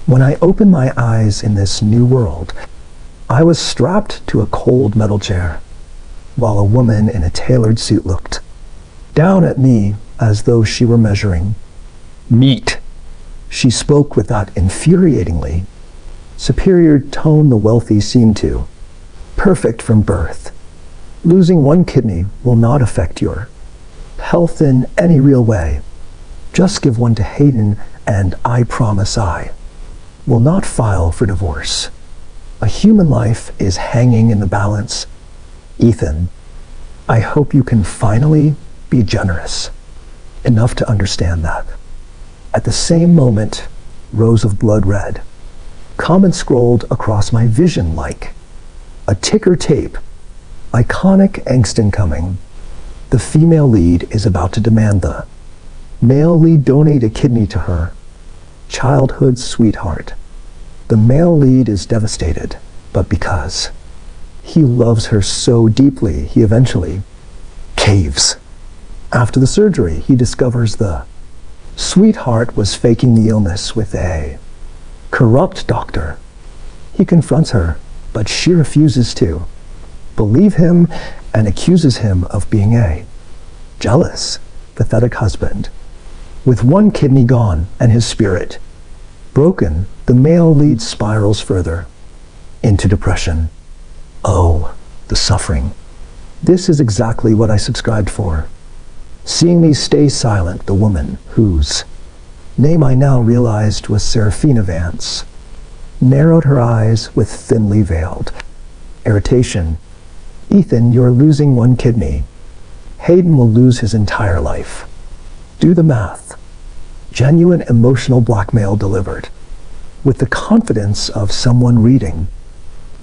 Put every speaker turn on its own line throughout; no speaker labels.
When I opened my eyes in this new world, I was strapped to a cold metal chair, while a woman in a tailored suit looked down at me as though she were measuring meat. She spoke with that infuriatingly superior tone the wealthy seem to. Perfect from birth. Losing one kidney will not affect your health in any real way. Just give one to Hayden, and I promise I will not file for divorce. A human life is hanging in the balance. Ethan, I hope you can finally be generous enough to understand that. At the same moment, rows of blood red, comment scrolled across my vision like a ticker tape. Iconic angst incoming. The female lead is about to demand the male lead donate a kidney to her childhood sweetheart. The male lead is devastated, but because he loves her so deeply, he eventually caves. After the surgery, he discovers the sweetheart was faking the illness with a corrupt doctor. He confronts her, but she refuses to believe him and accuses him of being a jealous, pathetic husband. With one kidney gone and his spirit broken, the male lead spirals further into depression. Oh, the suffering. This is exactly what I subscribed for. Seeing me stay silent, the woman, whose name I now realized was Seraphina Vance, narrowed her eyes with thinly veiled irritation. Ethan, you're losing one kidney. Hayden will lose his entire life. Do the math. Genuine emotional blackmail delivered, with the confidence of someone reading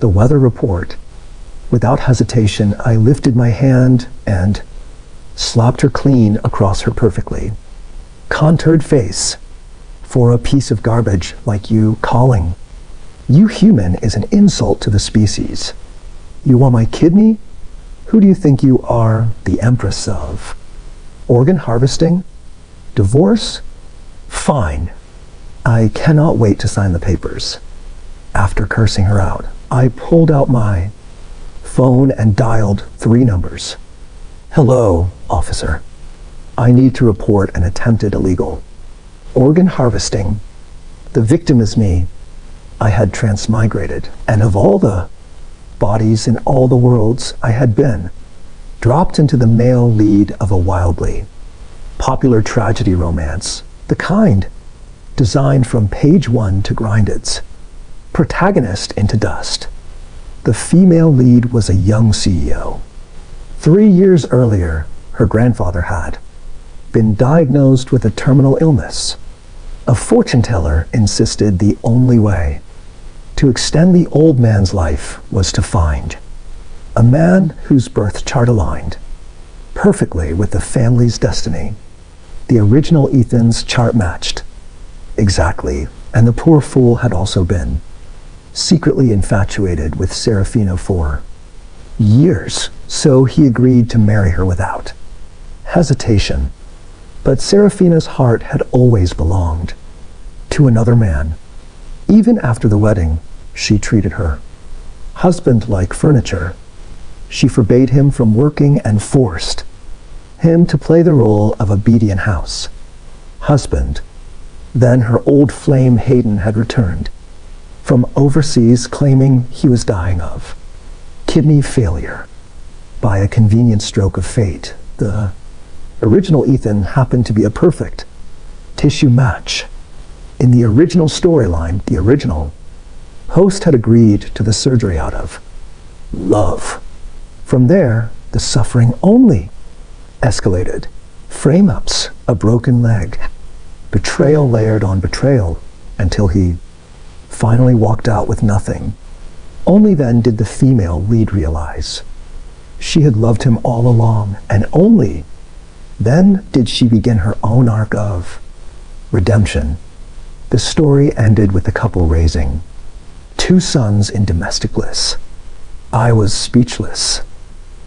the weather report. Without hesitation, I lifted my hand and slapped her clean across her perfectly contoured face. For a piece of garbage like you calling you human is an insult to the species. You want my kidney? Who do you think you are, the empress of organ harvesting? Divorce? Fine. I cannot wait to sign the papers. After cursing her out, I pulled out my phone and dialed 3 numbers. Hello, officer. I need to report an attempted illegal organ harvesting. The victim is me. I had transmigrated, and of all the bodies in all the worlds I had been, dropped into the male lead of a wildly popular tragedy romance, the kind designed from page 1 to grind its protagonist into dust. The female lead was a young CEO. 3 years earlier, her grandfather had been diagnosed with a terminal illness. A fortune teller insisted the only way to extend the old man's life was to find a man whose birth chart aligned perfectly with the family's destiny. The original Ethan's chart matched exactly, and the poor fool had also been secretly infatuated with Seraphina for years, so he agreed to marry her without hesitation. But Seraphina's heart had always belonged to another man. Even after the wedding, she treated her husband like furniture. She forbade him from working and forced him to play the role of obedient house husband. Then her old flame Hayden had returned from overseas, claiming he was dying of kidney failure. By a convenient stroke of fate, the original Ethan happened to be a perfect tissue match. In the original storyline, the original host had agreed to the surgery out of love. From there, the suffering only escalated. Frame-ups, a broken leg, betrayal layered on betrayal, until he finally walked out with nothing. Only then did the female lead realize she had loved him all along, and only then did she begin her own arc of redemption. The story ended with the couple raising 2 sons in domestic bliss. I was speechless.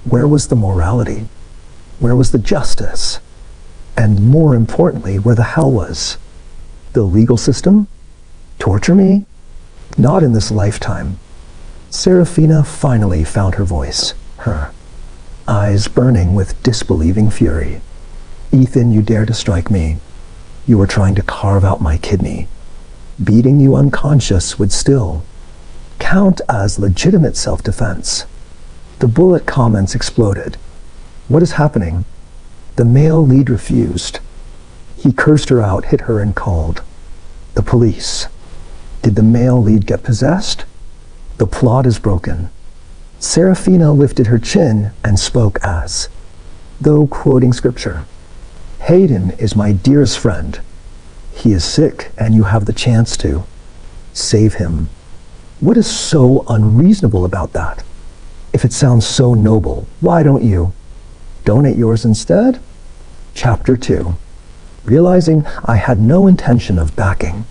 Where was the morality? Where was the justice? And more importantly, where the hell was the legal system? Torture me? Not in this lifetime. Serafina finally found her voice, her eyes burning with disbelieving fury. Ethan, you dare to strike me. You were trying to carve out my kidney. Beating you unconscious would still count as legitimate self-defense. The bullet comments exploded. What is happening? The male lead refused. He cursed her out, hit her, and called the police. Did the male lead get possessed? The plot is broken. Serafina lifted her chin and spoke as though quoting scripture. Hayden is my dearest friend. He is sick, and you have the chance to save him. What is so unreasonable about that? If it sounds so noble, why don't you donate yours instead? Chapter 2. Realizing I had no intention of backing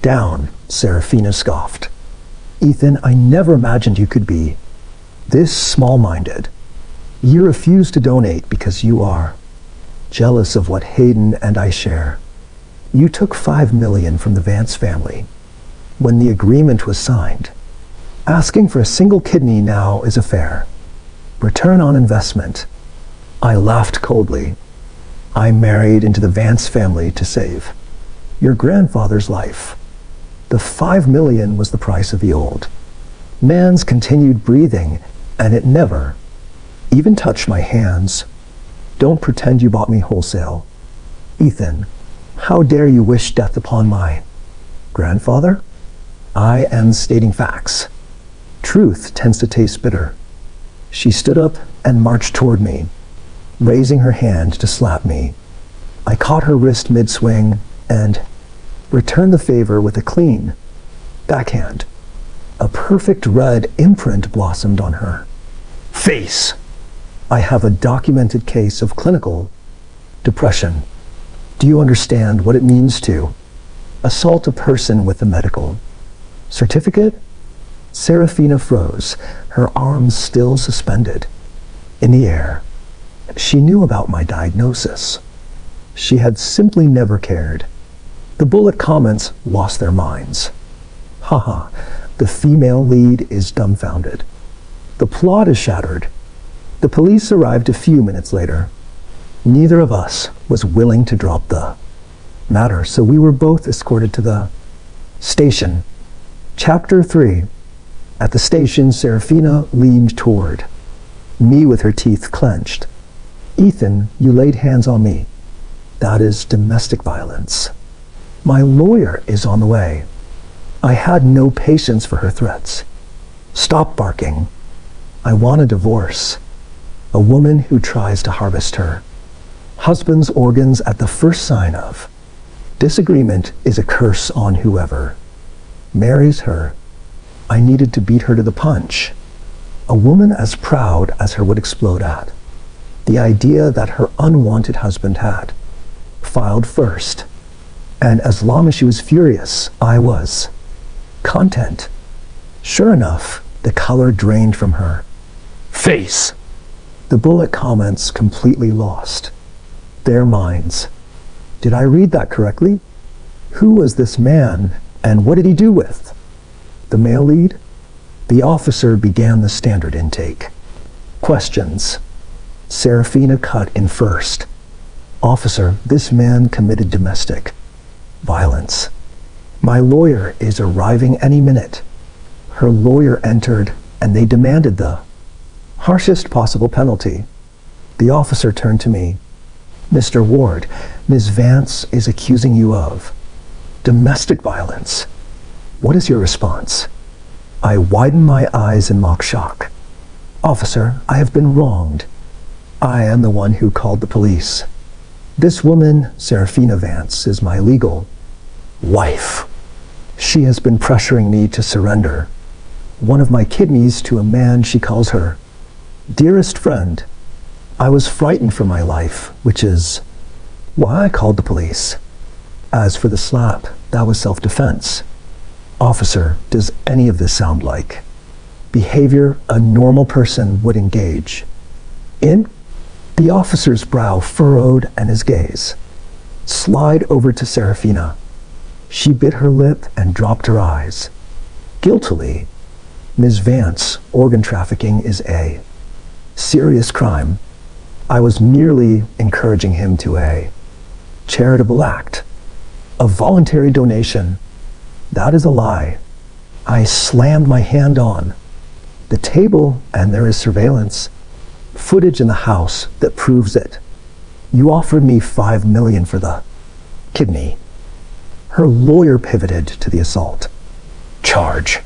down, Serafina scoffed. Ethan, I never imagined you could be this small-minded. You refuse to donate because you are jealous of what Hayden and I share. You took $5 million from the Vance family when the agreement was signed. Asking for a single kidney now is a fair return on investment. I laughed coldly. I married into the Vance family to save your grandfather's life. The $5 million was the price of the old man's continued breathing, and it never even touched my hands. Don't pretend you bought me wholesale. Ethan, how dare you wish death upon my grandfather? I am stating facts. Truth tends to taste bitter. She stood up and marched toward me, raising her hand to slap me. I caught her wrist mid-swing and returned the favor with a clean backhand. A perfect red imprint blossomed on her face. I have a documented case of clinical depression. Do you understand what it means to assault a person with a medical certificate? Serafina froze, her arms still suspended in the air. She knew about my diagnosis. She had simply never cared. The bullet comments lost their minds. Haha, the female lead is dumbfounded. The plot is shattered. The police arrived a few minutes later. Neither of us was willing to drop the matter, so we were both escorted to the station. Chapter 3. At the station, Serafina leaned toward me with her teeth clenched. Ethan, you laid hands on me. That is domestic violence. My lawyer is on the way. I had no patience for her threats. Stop barking. I want a divorce. A woman who tries to harvest her husband's organs at the first sign of disagreement is a curse on whoever marries her. I needed to beat her to the punch. A woman as proud as her would explode at the idea that her unwanted husband had filed first. And as long as she was furious, I was content. Sure enough, the color drained from her face. The bullet comments completely lost their minds. Did I read that correctly? Who was this man, and what did he do with the male lead? The officer began the standard intake. Questions. Serafina cut in first. Officer, this man committed domestic violence. My lawyer is arriving any minute. Her lawyer entered, and they demanded the harshest possible penalty. The officer turned to me. Mr. Ward, Ms. Vance is accusing you of domestic violence. What is your response? I widened my eyes in mock shock. Officer, I have been wronged. I am the one who called the police. This woman, Serafina Vance, is my legal wife. She has been pressuring me to surrender one of my kidneys to a man she calls her dearest friend. I was frightened for my life, which is why I called the police. As for the slap, that was self-defense. Officer, does any of this sound like behavior a normal person would engage in? The officer's brow furrowed and his gaze slid over to Serafina. She bit her lip and dropped her eyes. Guiltily, Ms. Vance, organ trafficking is a serious crime. I was merely encouraging him to a charitable act. A voluntary donation. That is a lie. I slammed my hand on the table, and there is surveillance. Footage in the house that proves it. You offered me $5 million for the kidney. Her lawyer pivoted to the assault charge.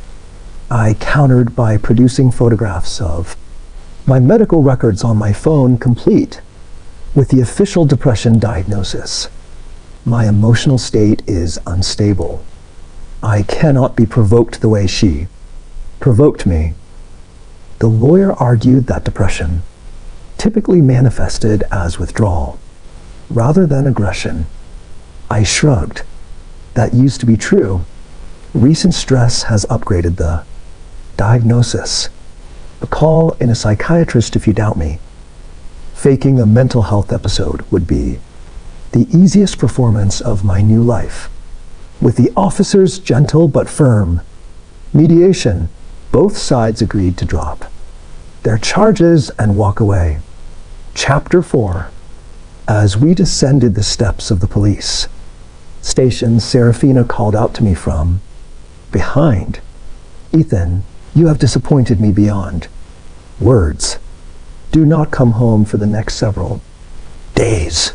I countered by producing photographs of my medical records on my phone, complete with the official depression diagnosis. My emotional state is unstable. I cannot be provoked the way she provoked me. The lawyer argued that depression typically manifested as withdrawal rather than aggression. I shrugged. That used to be true. Recent stress has upgraded the diagnosis. Call in a psychiatrist if you doubt me. Faking a mental health episode would be the easiest performance of my new life. With the officers gentle but firm mediation, both sides agreed to drop their charges and walk away. Chapter 4. As we descended the steps of the police station, Serafina called out to me from behind. Ethan, you have disappointed me beyond words. Do not come home for the next several days.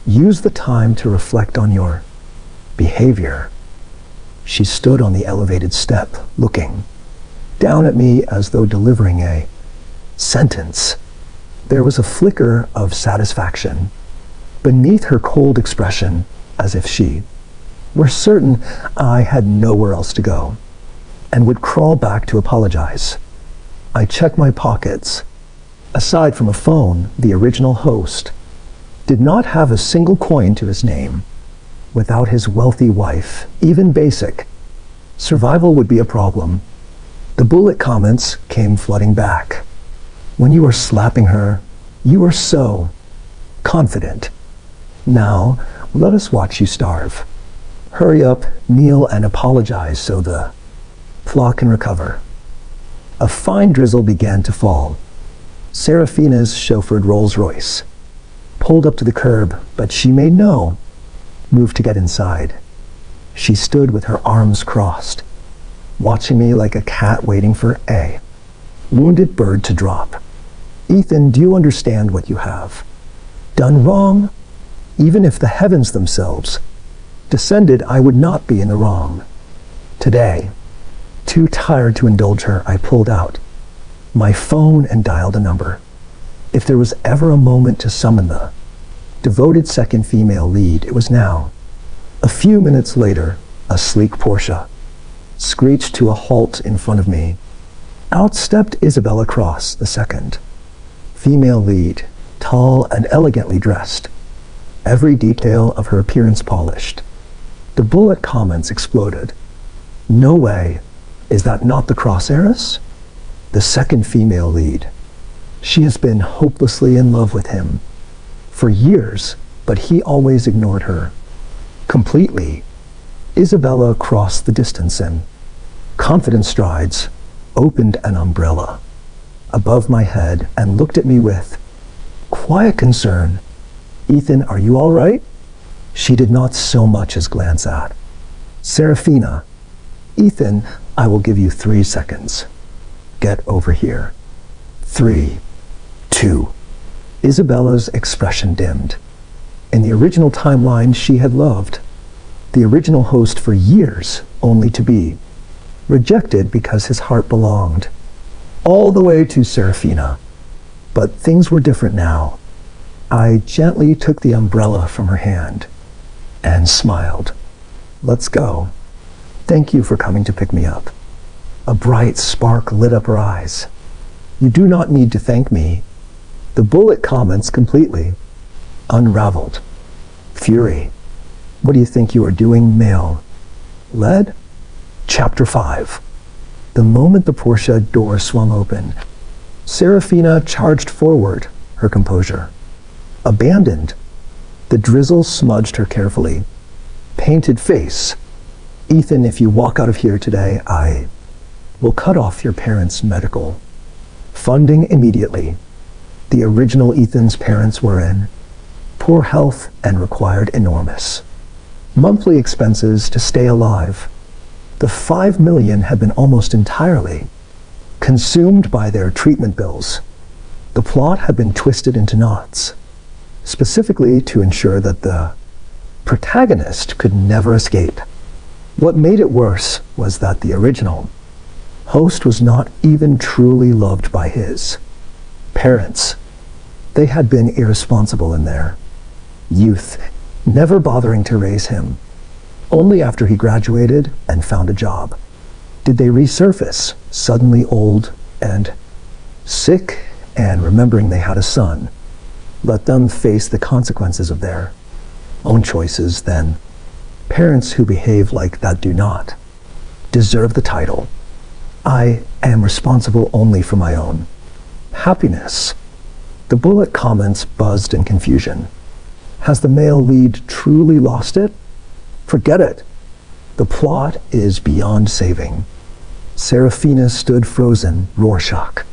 Use the time to reflect on your behavior. She stood on the elevated step, looking down at me as though delivering a sentence. There was a flicker of satisfaction beneath her cold expression, as if she were certain I had nowhere else to go and would crawl back to apologize. I checked my pockets. Aside from a phone, the original host did not have a single coin to his name. Without his wealthy wife, even basic survival would be a problem. The bullet comments came flooding back. When you were slapping her, you were so confident. Now, let us watch you starve. Hurry up, kneel, and apologize so the flock can recover. A fine drizzle began to fall. Serafina's chauffeured Rolls-Royce pulled up to the curb, but she made no move to get inside. She stood with her arms crossed, watching me like a cat waiting for a wounded bird to drop. Ethan, do you understand what you have done wrong? Even if the heavens themselves descended, I would not be in the wrong. Today, too tired to indulge her, I pulled out my phone and dialed a number. If there was ever a moment to summon the devoted second female lead, it was now. A few minutes later, a sleek Porsche screeched to a halt in front of me. Out stepped Isabella Cross, the second female lead, tall and elegantly dressed, every detail of her appearance polished. The bullet comments exploded. No way. Is that not the Cross heiress? The second female lead. She has been hopelessly in love with him for years, but he always ignored her completely. Isabella crossed the distance and confident strides, opened an umbrella above my head and looked at me with quiet concern. Ethan, are you all right? She did not so much as glance at Serafina. Ethan, I will give you 3 seconds. Get over here. 3, 2. Isabella's expression dimmed. In the original timeline, she had loved the original host for years, only to be rejected because his heart belonged all the way to Serafina. But things were different now. I gently took the umbrella from her hand and smiled. Let's go. Thank you for coming to pick me up. A bright spark lit up her eyes. You do not need to thank me. The bullet comments completely unraveled. Fury. What do you think you are doing, male? Led? Chapter 5. The moment the Porsche door swung open, Serafina charged forward, her composure abandoned. The drizzle smudged her carefully painted face Ethan, if you walk out of here today, I will cut off your parents' medical funding immediately. The original Ethan's parents were in poor health and required enormous monthly expenses to stay alive. The $5 million had been almost entirely consumed by their treatment bills. The plot had been twisted into knots, specifically to ensure that the protagonist could never escape. What made it worse was that the original host was not even truly loved by his parents. They had been irresponsible in their youth, never bothering to raise him. Only after he graduated and found a job did they resurface, suddenly old and sick, and remembering they had a son. Let them face the consequences of their own choices, then parents who behave like that do not deserve the title. I am responsible only for my own happiness. The bullet comments buzzed in confusion. Has the male lead truly lost it? Forget it. The plot is beyond saving. Serafina stood frozen, Rorschach,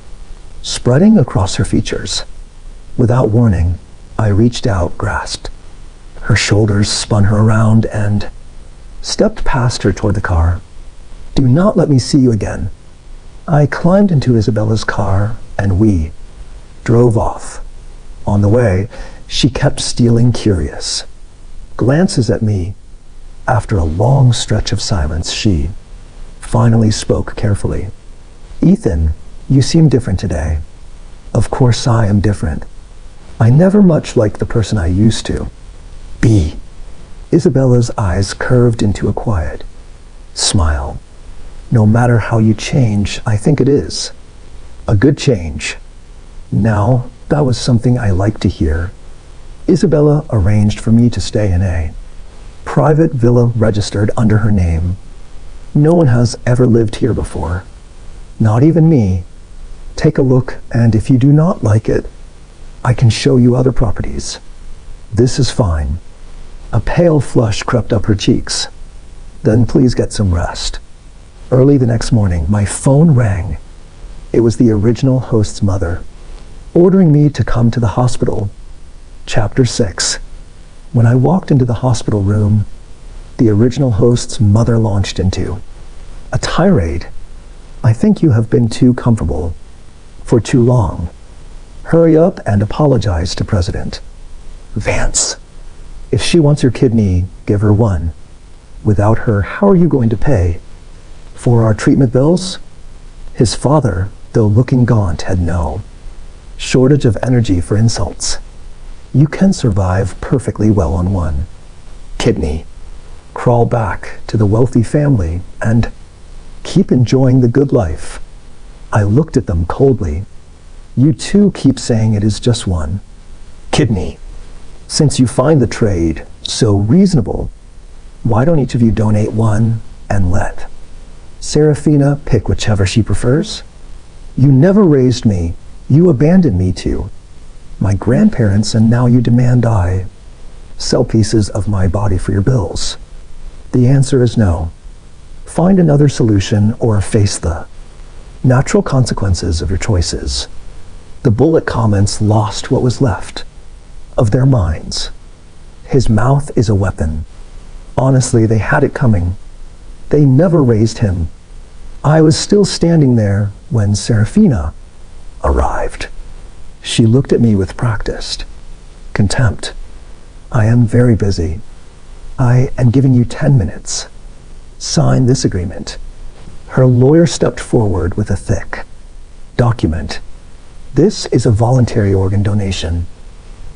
spreading across her features. Without warning, I reached out, grasped her shoulders, spun her around, and stepped past her toward the car. Do not let me see you again. I climbed into Isabella's car, and we drove off. On the way, she kept stealing curious glances at me. After a long stretch of silence, she finally spoke carefully. Ethan, you seem different today. Of course I am different. I never much liked the person I used to be. Isabella's eyes curved into a quiet smile. No matter how you change, I think it is a good change. Now, that was something I liked to hear. Isabella arranged for me to stay in a private villa registered under her name. No one has ever lived here before, not even me. Take a look, and if you do not like it, I can show you other properties. This is fine. A pale flush crept up her cheeks. Then please get some rest. Early the next morning, my phone rang. It was the original host's mother, ordering me to come to the hospital. Chapter 6. When I walked into the hospital room, the original host's mother launched into a tirade. I think you have been too comfortable for too long. Hurry up and apologize to President Vance. If she wants your kidney, give her one. Without her, how are you going to pay for our treatment bills? His father, though looking gaunt, had no shortage of energy for insults. You can survive perfectly well on one kidney. Crawl back to the wealthy family and keep enjoying the good life. I looked at them coldly. You too keep saying it is just one kidney. Since you find the trade so reasonable, why don't each of you donate one and let Serafina pick whichever she prefers? You never raised me. You abandoned me to my grandparents, and now you demand I sell pieces of my body for your bills. The answer is no. Find another solution or face the natural consequences of your choices. The bullet comments lost what was left of their minds. His mouth is a weapon. Honestly, they had it coming. They never raised him. I was still standing there when Serafina arrived. She looked at me with practiced contempt. I am very busy. I am giving you 10 minutes. Sign this agreement. Her lawyer stepped forward with a thick document. This is a voluntary organ donation.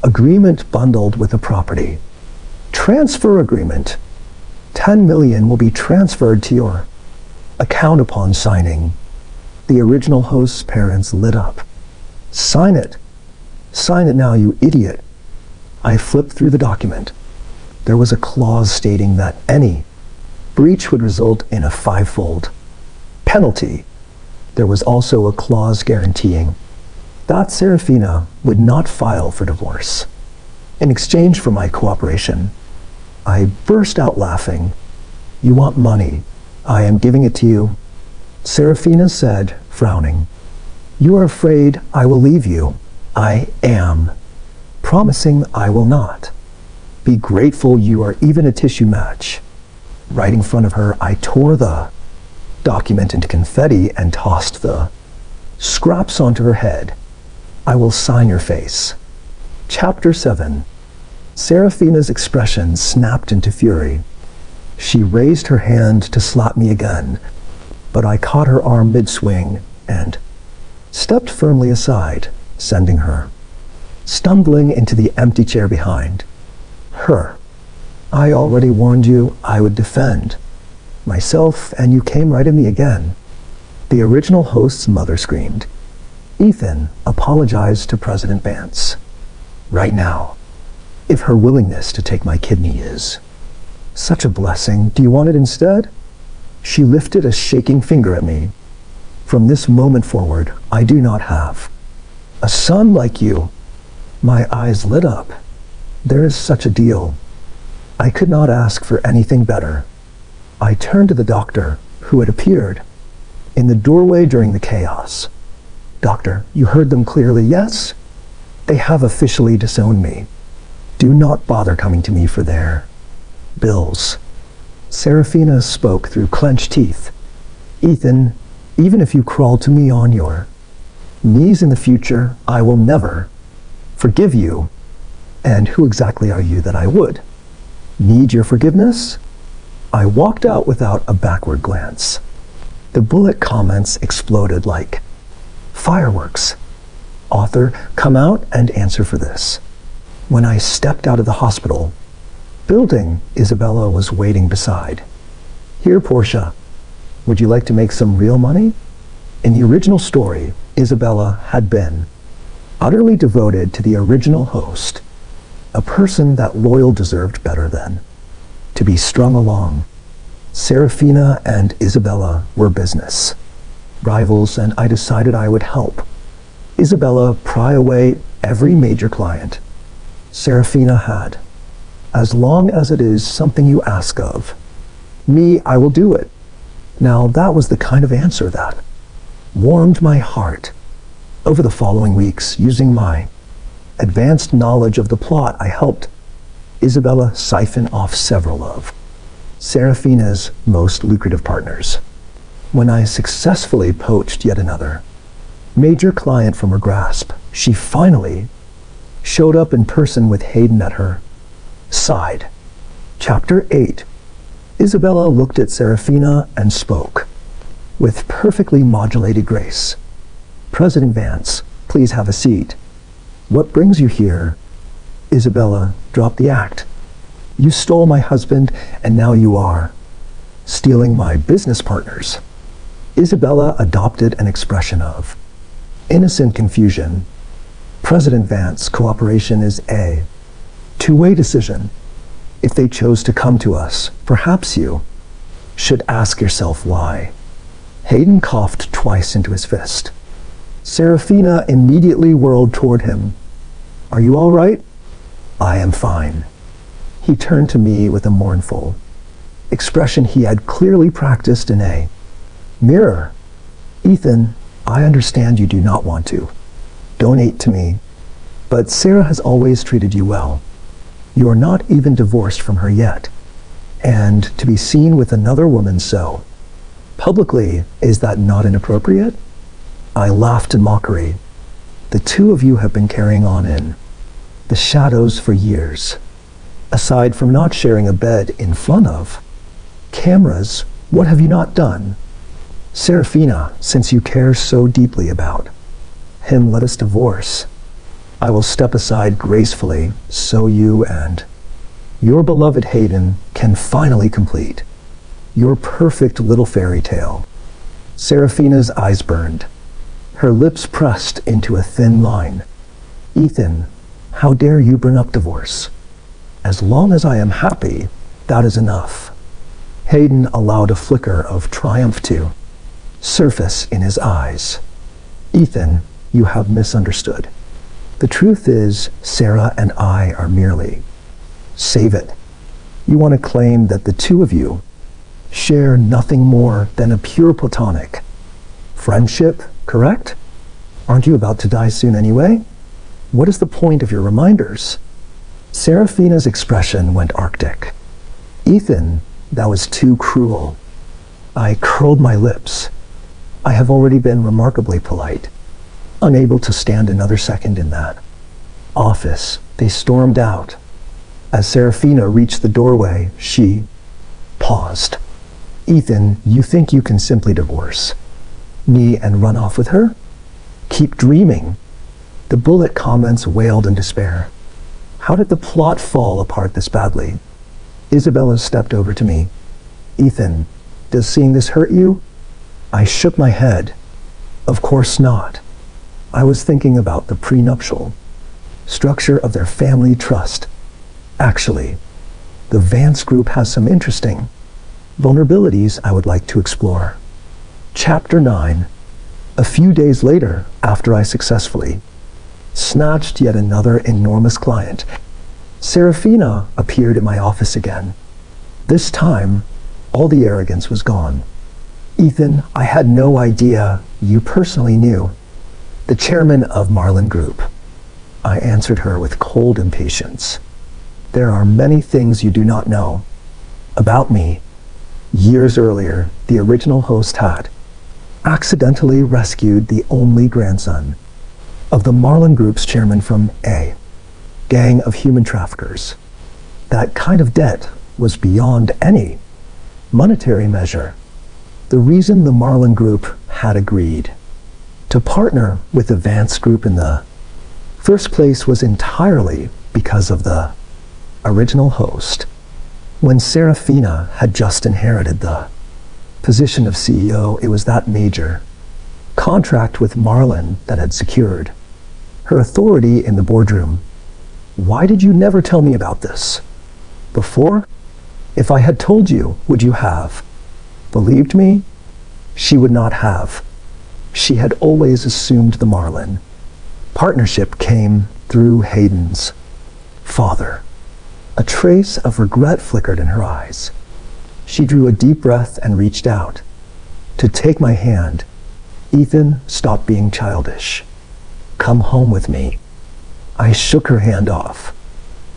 Agreement bundled with a property transfer agreement. 10 million will be transferred to your account upon signing. The original host's parents lit up. Sign it. Sign it now, you idiot. I flipped through the document. There was a clause stating that any breach would result in a 5-fold penalty. There was also a clause guaranteeing that Serafina would not file for divorce. In exchange for my cooperation, I burst out laughing. You want money. I am giving it to you. Serafina said, frowning. You are afraid I will leave you. I am. Promising I will not. Be grateful you are even a tissue match. Right in front of her, I tore the document into confetti and tossed the scraps onto her head. I will sign your face. Chapter 7. Serafina's expression snapped into fury. She raised her hand to slap me again, but I caught her arm mid-swing and stepped firmly aside, sending her stumbling into the empty chair behind. Her. I already warned you I would defend myself, and you came right at me again. The original host's mother screamed. Ethan apologized to President Vance. Right now, if her willingness to take my kidney is such a blessing, do you want it instead? She lifted a shaking finger at me. From this moment forward, I do not have a son like you. My eyes lit up. There is such a deal. I could not ask for anything better. I turned to the doctor, who had appeared in the doorway during the chaos. Doctor, you heard them clearly, yes? They have officially disowned me. Do not bother coming to me for their bills. Serafina spoke through clenched teeth. Ethan, even if you crawl to me on your knees in the future, I will never forgive you. And who exactly are you that I would need your forgiveness? I walked out without a backward glance. The bullet comments exploded like fireworks. Author, come out and answer for this. When I stepped out of the hospital building, Isabella was waiting beside. Here, Portia, would you like to make some real money? In the original story, Isabella had been utterly devoted to the original host, a person that Loyal deserved better than to be strung along. Serafina and Isabella were business rivals, and I decided I would help Isabella pry away every major client Serafina had. As long as it is something you ask of me, I will do it. Now, that was the kind of answer that warmed my heart. Over the following weeks, using my advanced knowledge of the plot, I helped Isabella siphon off several of Serafina's most lucrative partners. When I successfully poached yet another major client from her grasp, she finally showed up in person with Hayden at her side. Chapter 8. Isabella looked at Serafina and spoke with perfectly modulated grace. President Vance, please have a seat. What brings you here? Isabella dropped the act. You stole my husband, and now you are stealing my business partners. Isabella adopted an expression of innocent confusion. President Vance, cooperation is a two-way decision. If they chose to come to us, perhaps you should ask yourself why. Hayden coughed twice into his fist. Serafina immediately whirled toward him. Are you all right? I am fine. He turned to me with a mournful expression he had clearly practiced in a mirror. Ethan, I understand you do not want to donate to me, but Sarah has always treated you well. You are not even divorced from her yet, and to be seen with another woman so publicly, is that not inappropriate? I laughed in mockery. The two of you have been carrying on in the shadows for years. Aside from not sharing a bed in front of cameras, what have you not done? Serafina, since you care so deeply about him, let us divorce. I will step aside gracefully so you and your beloved Hayden can finally complete your perfect little fairy tale. Serafina's eyes burned. Her lips pressed into a thin line. Ethan, how dare you bring up divorce? As long as I am happy, that is enough. Hayden allowed a flicker of triumph to surface in his eyes. Ethan, you have misunderstood. The truth is, Sarah and I are merely. Save it. You want to claim that the two of you share nothing more than a pure platonic friendship, correct? Aren't you about to die soon anyway? What is the point of your reminders? Seraphina's expression went arctic. Ethan, that was too cruel. I curled my lips. I have already been remarkably polite, unable to stand another second in that office. They stormed out. As Seraphina reached the doorway, she paused. Ethan, you think you can simply divorce me and run off with her? Keep dreaming. The bullet comments wailed in despair. How did the plot fall apart this badly? Isabella stepped over to me. Ethan, does seeing this hurt you? I shook my head. Of course not. I was thinking about the prenuptial structure of their family trust. Actually, the Vance Group has some interesting vulnerabilities I would like to explore. Chapter 9. A few days later, after I successfully snatched yet another enormous client, Seraphina appeared in my office again. This time, all the arrogance was gone. Ethan, I had no idea you personally knew the chairman of Marlin Group. I answered her with cold impatience. There are many things you do not know about me. Years earlier, the original host had accidentally rescued the only grandson of the Marlin Group's chairman from a gang of human traffickers. That kind of debt was beyond any monetary measure. The reason the Marlin Group had agreed to partner with the Vance Group in the first place was entirely because of the original host. When Seraphina had just inherited the position of CEO, it was that major contract with Marlin that had secured her authority in the boardroom. Why did you never tell me about this before? If I had told you, would you have believed me? She would not have. She had always assumed the Marlin partnership came through Hayden's father. A trace of regret flickered in her eyes. She drew a deep breath and reached out to take my hand. Ethan, stop being childish. Come home with me. I shook her hand off.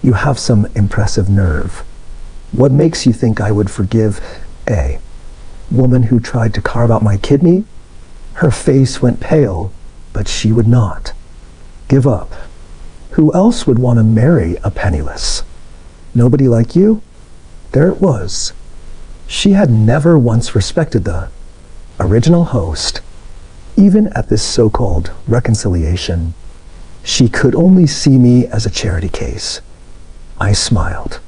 You have some impressive nerve. What makes you think I would forgive a woman who tried to carve out my kidney? Her face went pale, but she would not give up. Who else would want to marry a penniless? Nobody like you? There it was. She had never once respected the original host. Even at this so-called reconciliation, she could only see me as a charity case. I smiled.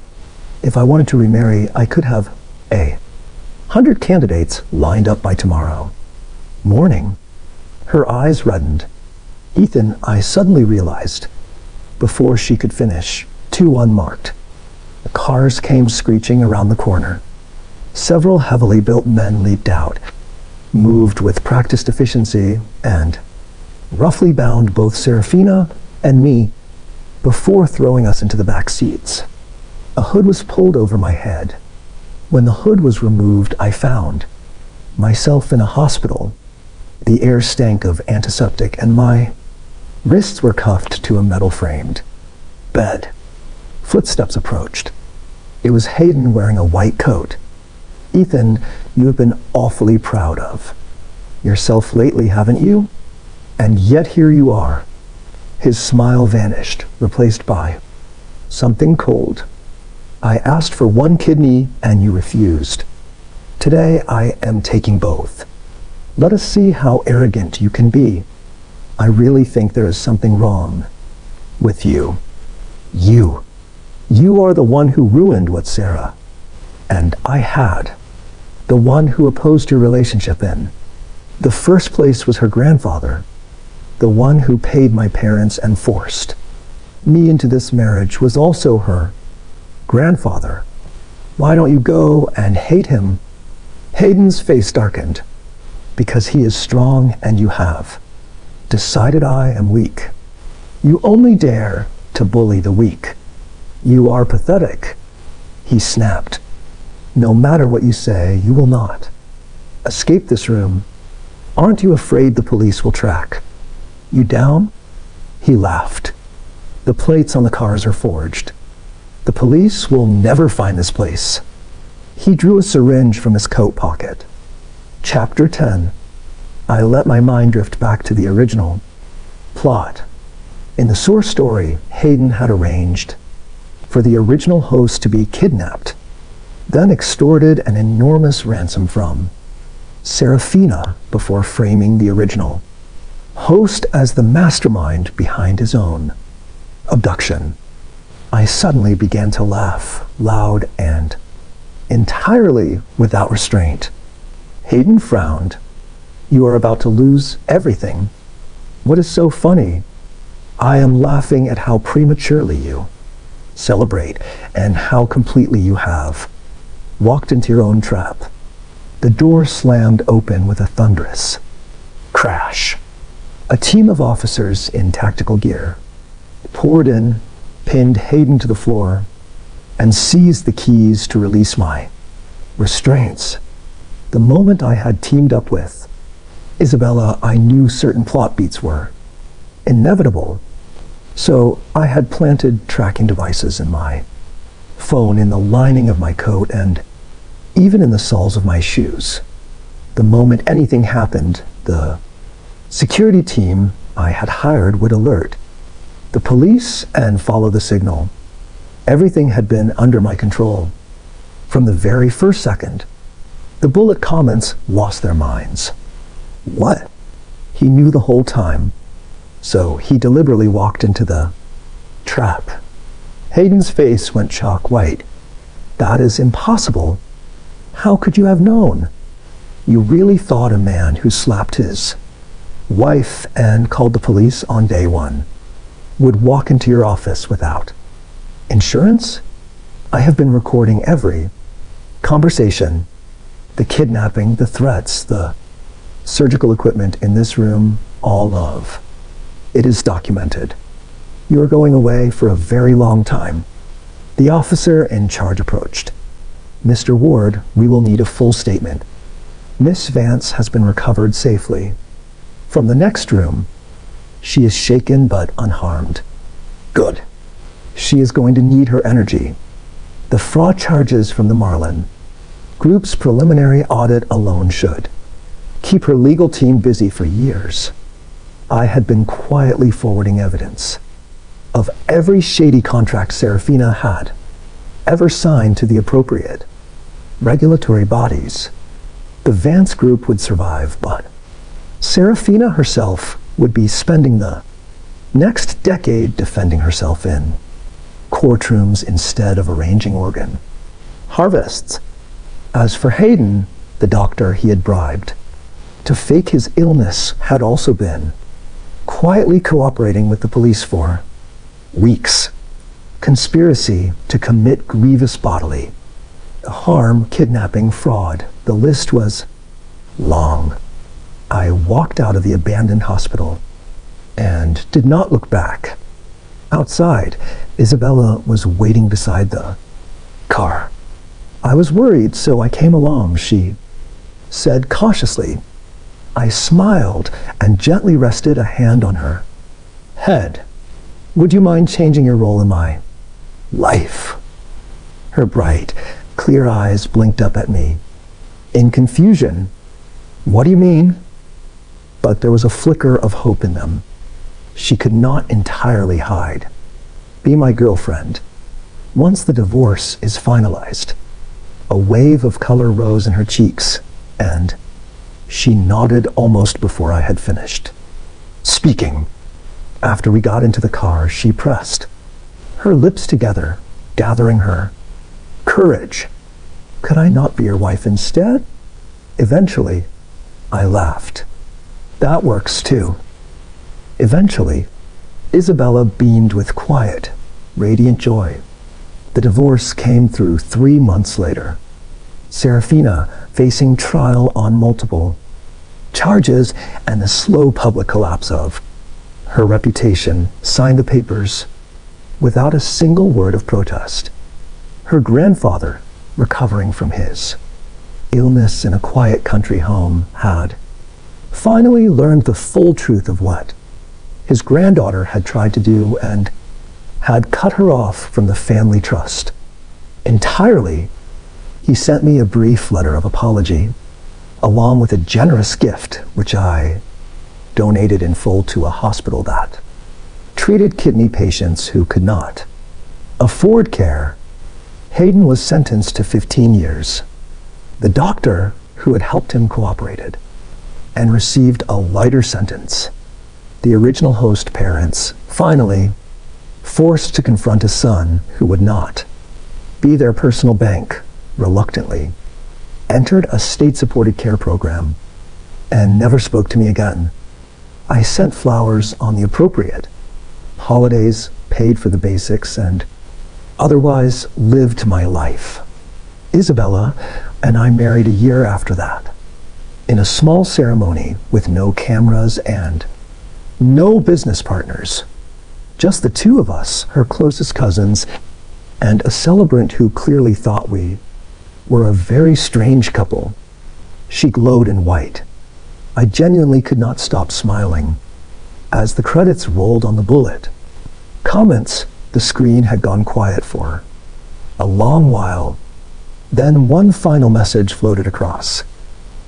If I wanted to remarry, I could have 100 candidates lined up by tomorrow morning. Her eyes reddened. Ethan, I suddenly realized, before she could finish, 2 unmarked. The cars came screeching around the corner. Several heavily built men leaped out, moved with practiced efficiency, and roughly bound both Seraphina and me before throwing us into the back seats. A hood was pulled over my head. When the hood was removed, I found myself in a hospital. The air stank of antiseptic, and my wrists were cuffed to a metal-framed bed. Footsteps approached. It was Hayden wearing a white coat. Ethan, you have been awfully proud of yourself lately, haven't you? And yet here you are. His smile vanished, replaced by something cold. I asked for 1 kidney and you refused. Today I am taking both. Let us see how arrogant you can be. I really think there is something wrong with you. You are the one who ruined what Sarah and I had. The one who opposed your relationship in the first place was her grandfather. The one who paid my parents and forced me into this marriage was also her grandfather. Why don't you go and hate him? Hayden's face darkened. Because he is strong and you have decided I am weak. You only dare to bully the weak. You are pathetic, he snapped. No matter what you say, you will not escape this room. Aren't you afraid the police will track you down? He laughed. The plates on the cars are forged. The police will never find this place. He drew a syringe from his coat pocket. Chapter 10. I let my mind drift back to the original plot. In the source story, Hayden had arranged for the original host to be kidnapped, then extorted an enormous ransom from Serafina before framing the original host as the mastermind behind his own abduction. I suddenly began to laugh, loud and entirely without restraint. Hayden frowned. You are about to lose everything. What is so funny? I am laughing at how prematurely you celebrate and how completely you have walked into your own trap. The door slammed open with a thunderous crash. A team of officers in tactical gear poured in, pinned Hayden to the floor, and seized the keys to release my restraints. The moment I had teamed up with Isabella, I knew certain plot beats were inevitable, so I had planted tracking devices in my phone, in the lining of my coat, and even in the soles of my shoes. The moment anything happened, the security team I had hired would alert the police and follow the signal. Everything had been under my control. From the very first second, the bullet comments lost their minds. What? He knew the whole time, so he deliberately walked into the trap. Hayden's face went chalk white. That is impossible. How could you have known? You really thought a man who slapped his wife and called the police on day one would walk into your office without insurance? I have been recording every conversation, the kidnapping, the threats, the surgical equipment in this room, all of it is documented. You are going away for a very long time. The officer in charge approached. Mr. Ward, we will need a full statement. Miss Vance has been recovered safely. From the next room, she is shaken but unharmed. Good. She is going to need her energy. The fraud charges from the Marlin Group's preliminary audit alone should keep her legal team busy for years. I had been quietly forwarding evidence of every shady contract Serafina had ever signed to the appropriate regulatory bodies. The Vance Group would survive, but Serafina herself would be spending the next decade defending herself in courtrooms instead of arranging organ harvests. As for Hayden, the doctor he had bribed to fake his illness had also been quietly cooperating with the police for weeks. Conspiracy to commit grievous bodily harm, kidnapping, fraud. The list was long. I walked out of the abandoned hospital and did not look back. Outside, Isabella was waiting beside the car. I was worried, so I came along, she said cautiously. I smiled and gently rested a hand on her head. Would you mind changing your role in my life? Her bright, clear eyes blinked up at me. In confusion, what do you mean? But there was a flicker of hope in them. She could not entirely hide. Be my girlfriend. Once the divorce is finalized. A wave of color rose in her cheeks, and she nodded almost before I had finished speaking. After we got into the car, she pressed her lips together, gathering her courage. Could I not be your wife instead? Eventually, I laughed. That works too. Eventually, Isabella beamed with quiet, radiant joy. The divorce came through 3 months later. Serafina facing trial on multiple charges and the slow public collapse of her reputation, signed the papers without a single word of protest. Her grandfather recovering from his illness in a quiet country home, had finally learned the full truth of what his granddaughter had tried to do and had cut her off from the family trust entirely, he sent me a brief letter of apology, along with a generous gift, which I donated in full to a hospital that treated kidney patients who could not afford care. Hayden was sentenced to 15 years. The doctor who had helped him cooperated and received a lighter sentence. The original host parents, finally, forced to confront a son who would not be their personal bank, reluctantly entered a state-supported care program and never spoke to me again. I sent flowers on the appropriate holidays, paid for the basics, and otherwise lived my life. Isabella and I married a year after that, in a small ceremony with no cameras and no business partners. Just the two of us, her closest cousins, and a celebrant who clearly thought we were a very strange couple. She glowed in white. I genuinely could not stop smiling. As the credits rolled on the bullet, comments, the screen had gone quiet for a long while. Then one final message floated across.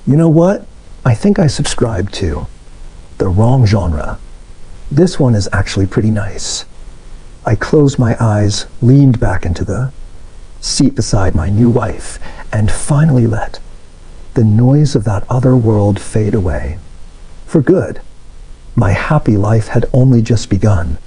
You know what? I think I subscribed to the wrong genre. This one is actually pretty nice. I closed my eyes, leaned back into the seat beside my new wife, and finally let the noise of that other world fade away. For good. My happy life had only just begun.